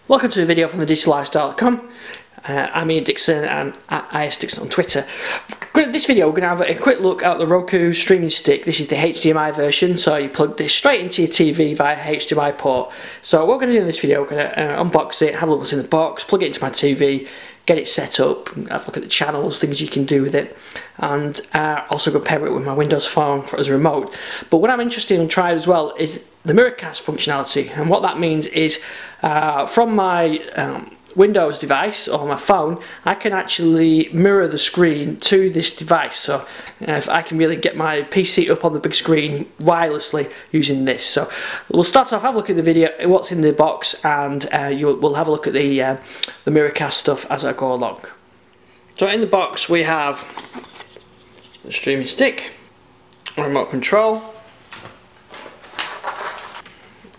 Welcome to a video from thedigital-lifestyle.com. I'm Ian Dixon and at ISDixon on Twitter. In this video we're going to have a quick look at the Roku Streaming Stick. This is the HDMI version, so you plug this straight into your TV via HDMI port. So what we're going to do in this video, we're going to unbox it, have a look what's in the box, plug it into my TV, get it set up, have a look at the channels, things you can do with it, and also compare it with my Windows phone as a remote. But what I'm interested in trying as well is the Miracast functionality, and what that means is from my Windows device or my phone, I can actually mirror the screen to this device. So if I can really get my PC up on the big screen wirelessly using this. So we'll start off, have a look at the video, what's in the box, and we'll have a look at the Miracast stuff as I go along. So in the box we have the streaming stick, remote control,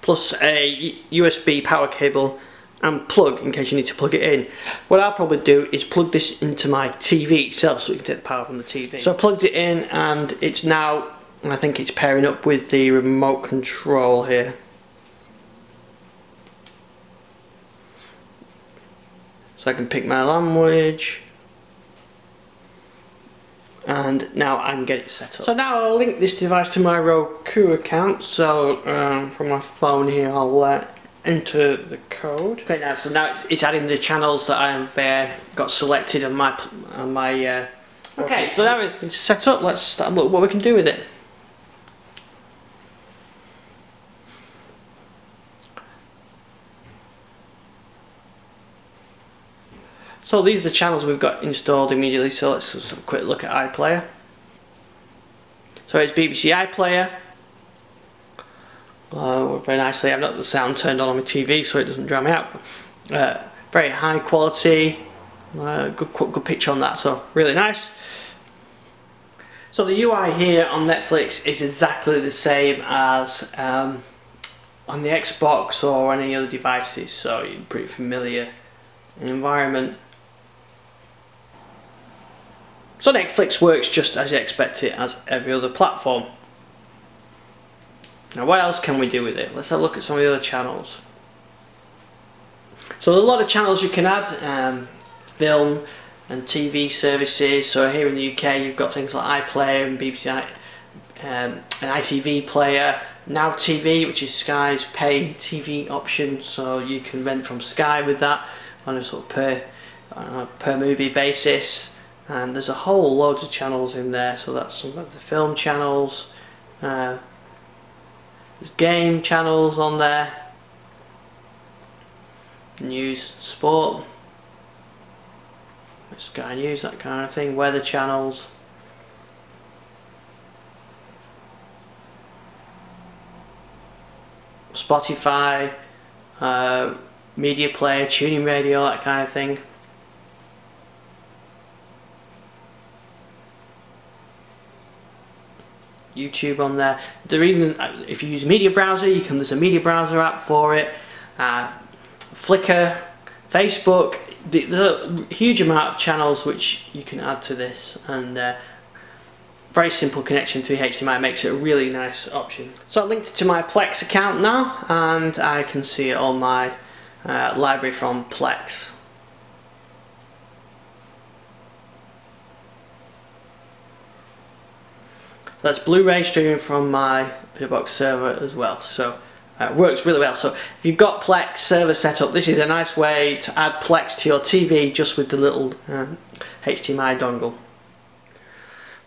plus a USB power cable and plug in case you need to plug it in. What I'll probably do is plug this into my TV itself so we can take the power from the TV. So I plugged it in and it's now, I think it's pairing up with the remote control here. So I can pick my language. And now I can get it set up. So now I'll link this device to my Roku account. So from my phone here I'll enter the code. Okay, now it's adding the channels that I've got selected on my okay, so now it's set up. Let's start look what we can do with it. So these are the channels we've got installed immediately, so let's just have a quick look at iPlayer. So it's BBC iPlayer. Very nicely, I've got the sound turned on my TV so it doesn't drown me out. Very high quality, good picture on that, so really nice. So the UI here on Netflix is exactly the same as on the Xbox or any other devices, so you're pretty familiar environment. So Netflix works just as you expect it as every other platform. Now what else can we do with it? Let's have a look at some of the other channels. So there's a lot of channels you can add, film and TV services. So here in the UK you've got things like iPlayer and BBC an ITV player, Now TV, which is Sky's pay TV option, so you can rent from Sky with that on a sort of per movie basis. And there's a whole load of channels in there, so that's some of the film channels. There's game channels on there, news, sport, Sky News, that kind of thing, weather channels. Spotify, media player, tuning radio, that kind of thing. YouTube on there. Even if you use a media browser, there's a media browser app for it. Flickr, Facebook. There's a huge amount of channels which you can add to this, and very simple connection to HDMI makes it a really nice option. So I linked it to my Plex account now, and I can see all my library from Plex. That's Bluray streaming from my Vidabox server as well, so it works really well. So if you've got Plex server set up, this is a nice way to add Plex to your TV just with the little HDMI dongle.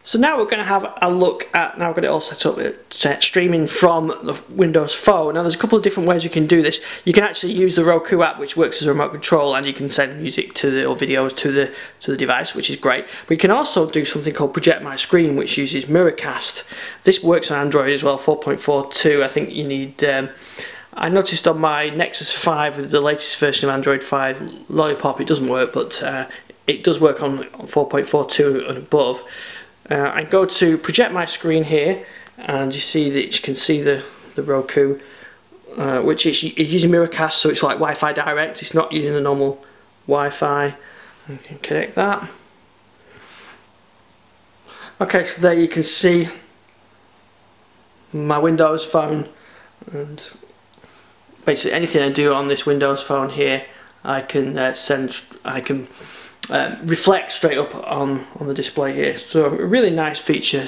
So now we're going to have a look at, now we've got it all set up, it's streaming from the Windows phone. Now there's a couple of different ways you can do this. You can actually use the Roku app, which works as a remote control, and you can send music to the, or videos to the device, which is great. But you can also do something called Project My Screen, which uses Miracast. This works on Android as well, 4.42. I think you need, I noticed on my Nexus 5 with the latest version of Android 5 Lollipop it doesn't work, but it does work on 4.42 and above. I go to Project My Screen here, and you see that you can see the Roku, which is using Miracast, so it's like Wi-Fi direct. It's not using the normal Wi-Fi. I can connect that. Okay, so there you can see my Windows phone, and basically anything I do on this Windows phone here, I can reflect straight up on the display here. So a really nice feature.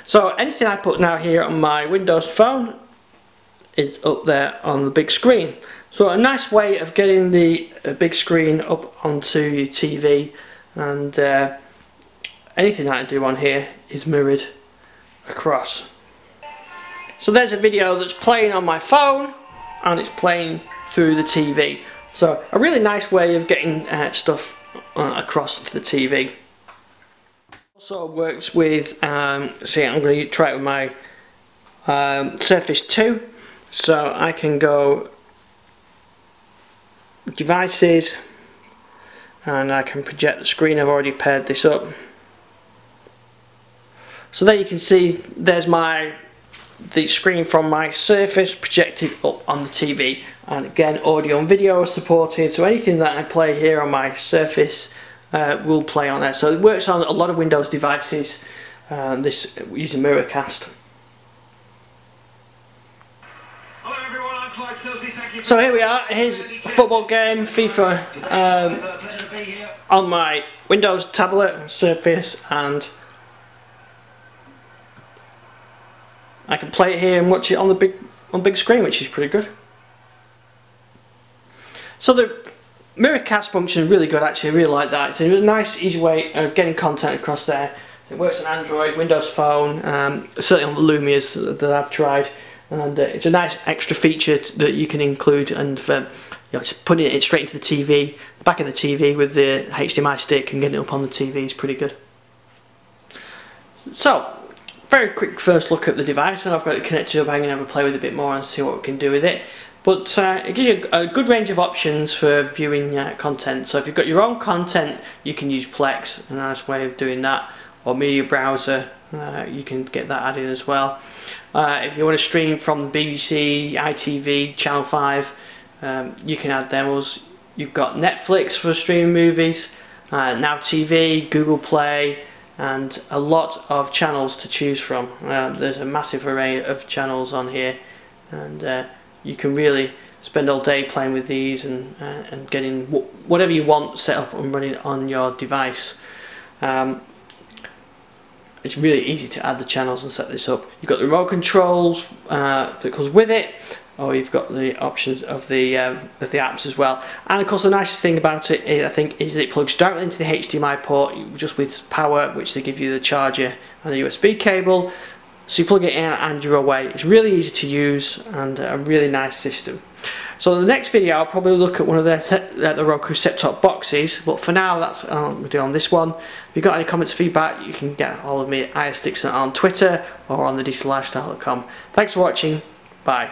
So anything I put now here on my Windows phone is up there on the big screen. So a nice way of getting the big screen up onto your TV, and anything that I do on here is mirrored across. So there's a video that's playing on my phone and it's playing through the TV. So a really nice way of getting stuff across to the TV. Also works with, see, I'm going to try it with my Surface 2. So I can go devices and I can project the screen. I've already paired this up. So there you can see there's the screen from my Surface projected up on the TV, and again audio and video are supported, so anything that I play here on my Surface will play on there. So it works on a lot of Windows devices, this using Miracast. So here we are, here's a football game, FIFA, on my Windows tablet, Surface, and I can play it here and watch it on the big screen, which is pretty good. So the Miracast function is really good actually, I really like that. It's a nice easy way of getting content across there. It works on Android, Windows Phone, certainly on the Lumias that I've tried, and it's a nice extra feature that you can include, and just putting it straight into the TV, the back of the TV with the HDMI stick and getting it up on the TV is pretty good. So very quick first look at the device, and I've got it connected up. I can have a play with it a bit more and see what we can do with it. But it gives you a good range of options for viewing content. So if you've got your own content, you can use Plex, a nice way of doing that, or Media Browser, you can get that added as well. If you want to stream from BBC, ITV, Channel 5, you can add those. You've got Netflix for streaming movies, Now TV, Google Play, and a lot of channels to choose from. There's a massive array of channels on here, and you can really spend all day playing with these and getting whatever you want set up and running on your device. It's really easy to add the channels and set this up. You've got the remote controls that goes with it, or you've got the options of the apps as well. And of course the nicest thing about it, I think, is that it plugs directly into the HDMI port just with power, which they give you the charger and the USB cable. So you plug it in and you're away. It's really easy to use and a really nice system. So in the next video I'll probably look at one of the Roku set-top boxes, but for now that's what I'm going to do on this one. If you've got any comments or feedback, you can get hold of me at ISDixon on Twitter or on thedclifestyle.com. Thanks for watching, bye.